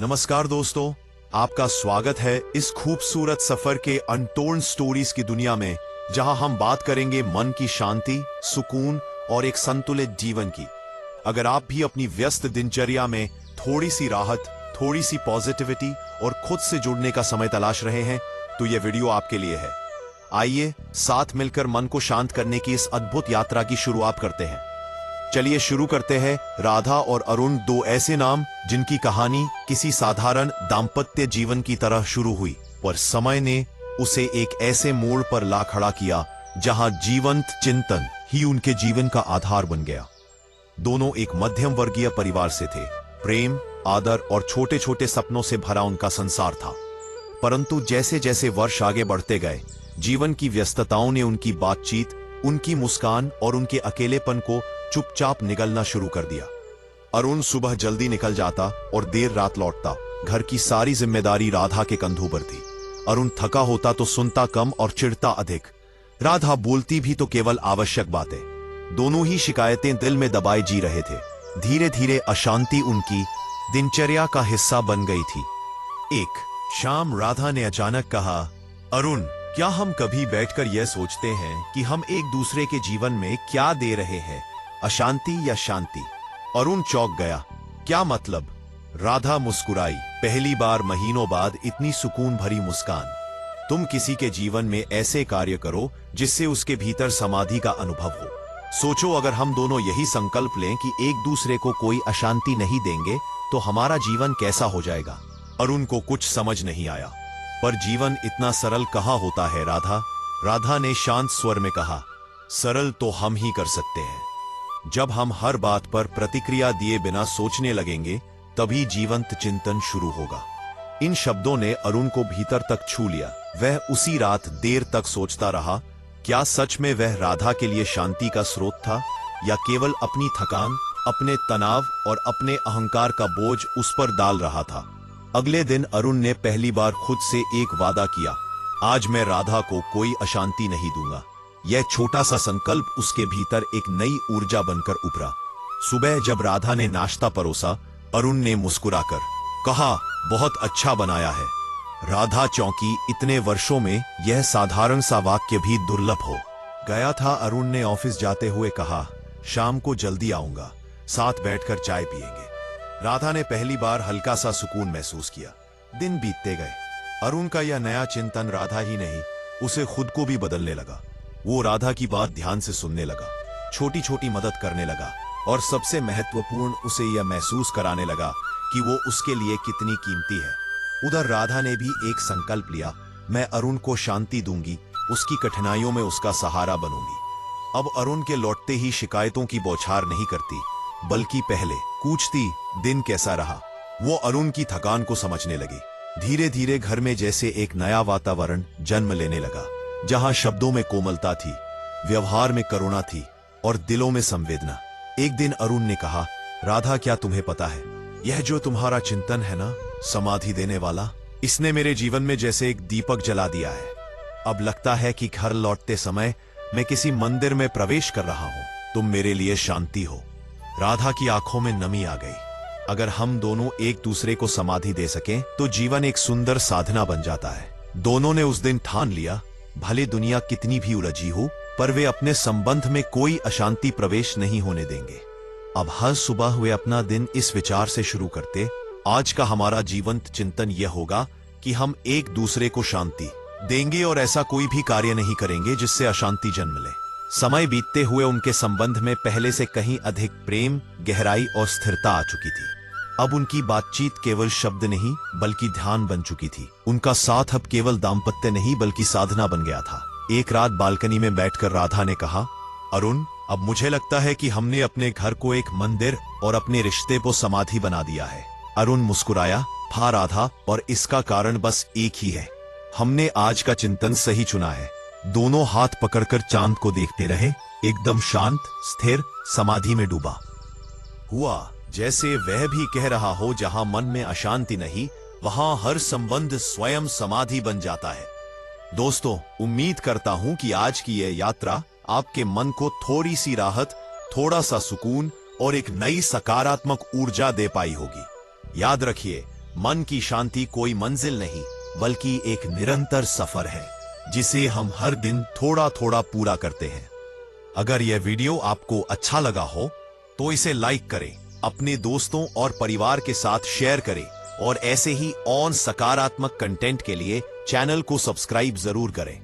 नमस्कार दोस्तों, आपका स्वागत है इस खूबसूरत सफर के अनटोल्ड स्टोरीज की दुनिया में, जहां हम बात करेंगे मन की शांति, सुकून और एक संतुलित जीवन की। अगर आप भी अपनी व्यस्त दिनचर्या में थोड़ी सी राहत, थोड़ी सी पॉजिटिविटी और खुद से जुड़ने का समय तलाश रहे हैं, तो यह वीडियो आपके लिए है। आइए साथ मिलकर मन को शांत करने की इस अद्भुत यात्रा की शुरुआत करते हैं। चलिए शुरू करते हैं। राधा और अरुण, दो ऐसे नाम जिनकी कहानी किसी साधारण दाम्पत्य जीवन की तरह शुरू हुई, पर समय ने उसे एक ऐसे मोड़ पर ला खड़ा किया जहां जीवंत चिंतन ही उनके जीवन का आधार बन गया। दोनों एक मध्यम वर्गीय परिवार से थे। प्रेम, आदर और छोटे छोटे सपनों से भरा उनका संसार था। परंतु जैसे जैसे वर्ष आगे बढ़ते गए, जीवन की व्यस्तताओं ने उनकी बातचीत, उनकी मुस्कान और उनके अकेलेपन को चुपचाप निगलना शुरू कर दिया। अरुण सुबह जल्दी निकल जाता और देर रात लौटता। घर की सारी जिम्मेदारी राधा के कंधों पर थी। अरुण थका होता तो सुनता कम और चिढ़ता अधिक। राधा बोलती भी तो केवल आवश्यक बातें। दोनों ही शिकायतें दिल में दबाए जी रहे थे। धीरे धीरे अशांति उनकी दिनचर्या का हिस्सा बन गई थी। एक शाम राधा ने अचानक कहा, अरुण, क्या हम कभी बैठकर यह सोचते हैं कि हम एक दूसरे के जीवन में क्या दे रहे हैं, अशांति या शांति? अरुण चौंक गया। क्या मतलब? राधा मुस्कुराई। पहली बार महीनों बाद इतनी सुकून भरी मुस्कान। तुम किसी के जीवन में ऐसे कार्य करो जिससे उसके भीतर समाधि का अनुभव हो। सोचो, अगर हम दोनों यही संकल्प लें कि एक दूसरे को कोई अशांति नहीं देंगे, तो हमारा जीवन कैसा हो जाएगा? अरुण को कुछ समझ नहीं आया। पर जीवन इतना सरल कहाँ होता है राधा? राधा ने शांत स्वर में कहा, सरल तो हम ही कर सकते हैं। जब हम हर बात पर प्रतिक्रिया दिए बिना सोचने लगेंगे, तभी जीवंत चिंतन शुरू होगा। इन शब्दों ने अरुण को भीतर तक छू लिया। वह उसी रात देर तक सोचता रहा, क्या सच में वह राधा के लिए शांति का स्रोत था, या केवल अपनी थकान, अपने तनाव और अपने अहंकार का बोझ उस पर डाल रहा था। अगले दिन अरुण ने पहली बार खुद से एक वादा किया, आज मैं राधा को कोई अशांति नहीं दूंगा। यह छोटा सा संकल्प उसके भीतर एक नई ऊर्जा बनकर उभरा। सुबह जब राधा ने नाश्ता परोसा, अरुण ने मुस्कुराकर कहा, बहुत अच्छा बनाया है। राधा चौंकी। इतने वर्षों में यह साधारण सा वाक्य भी दुर्लभ हो गया था। अरुण ने ऑफिस जाते हुए कहा, शाम को जल्दी आऊंगा, साथ बैठकर चाय पिएंगे। राधा ने पहली बार हल्का सा सुकून महसूस किया। दिन बीतते गए। अरुण का यह नया चिंतन राधा ही नहीं, उसे खुद को भी बदलने लगा। वो राधा की बात ध्यान से सुनने लगा, छोटी छोटी मदद करने लगा, और सबसे महत्वपूर्ण, उसे यह महसूस कराने लगा कि वो उसके लिए कितनी कीमती है। उधर राधा ने भी एक संकल्प लिया, मैं अरुण को शांति दूंगी, उसकी कठिनाइयों में उसका सहारा बनूंगी। अब अरुण के लौटते ही शिकायतों की बौछार नहीं करती, बल्कि पहले पूछती, दिन कैसा रहा। वो अरुण की थकान को समझने लगी। धीरे धीरे घर में जैसे एक नया वातावरण जन्म लेने लगा, जहां शब्दों में कोमलता थी, व्यवहार में करुणा थी और दिलों में संवेदना। एक दिन अरुण ने कहा, राधा, क्या तुम्हें पता है, यह जो तुम्हारा चिंतन है ना, समाधि देने वाला, इसने मेरे जीवन में जैसे एक दीपक जला दिया है। अब लगता है कि घर लौटते समय मैं किसी मंदिर में प्रवेश कर रहा हूं। तुम मेरे लिए शांति हो। राधा की आंखों में नमी आ गई। अगर हम दोनों एक दूसरे को समाधि दे सकें, तो जीवन एक सुंदर साधना बन जाता है। दोनों ने उस दिन ठान लिया, भले दुनिया कितनी भी उलझी हो, पर वे अपने संबंध में कोई अशांति प्रवेश नहीं होने देंगे। अब हर सुबह वे अपना दिन इस विचार से शुरू करते, आज का हमारा जीवंत चिंतन यह होगा कि हम एक दूसरे को शांति देंगे और ऐसा कोई भी कार्य नहीं करेंगे जिससे अशांति जन्म ले। समय बीतते हुए उनके संबंध में पहले से कहीं अधिक प्रेम, गहराई और स्थिरता आ चुकी थी। अब उनकी बातचीत केवल शब्द नहीं, बल्कि ध्यान बन चुकी थी। उनका साथ अब केवल दाम्पत्य नहीं, बल्कि साधना बन गया था। एक रात बालकनी में बैठकर राधा ने कहा, अरुण, अब मुझे लगता है कि हमने अपने घर को एक मंदिर और अपने रिश्ते को समाधि बना दिया है। अरुण मुस्कुराया, हाँ राधा, और इसका कारण बस एक ही है, हमने आज का चिंतन सही चुना है। दोनों हाथ पकड़कर चांद को देखते रहे, एकदम शांत, स्थिर, समाधि में डूबा हुआ, जैसे वह भी कह रहा हो, जहां मन में अशांति नहीं, वहां हर संबंध स्वयं समाधि बन जाता है। दोस्तों, उम्मीद करता हूं कि आज की यह यात्रा आपके मन को थोड़ी सी राहत, थोड़ा सा सुकून और एक नई सकारात्मक ऊर्जा दे पाई होगी। याद रखिए, मन की शांति कोई मंजिल नहीं बल्कि एक निरंतर सफर है जिसे हम हर दिन थोड़ा थोड़ा पूरा करते हैं। अगर यह वीडियो आपको अच्छा लगा हो तो इसे लाइक करें, अपने दोस्तों और परिवार के साथ शेयर करें और ऐसे ही और सकारात्मक कंटेंट के लिए चैनल को सब्सक्राइब जरूर करें।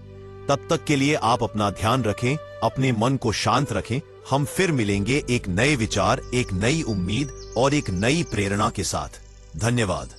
तब तक के लिए आप अपना ध्यान रखें, अपने मन को शांत रखें। हम फिर मिलेंगे एक नए विचार, एक नई उम्मीद और एक नई प्रेरणा के साथ। धन्यवाद।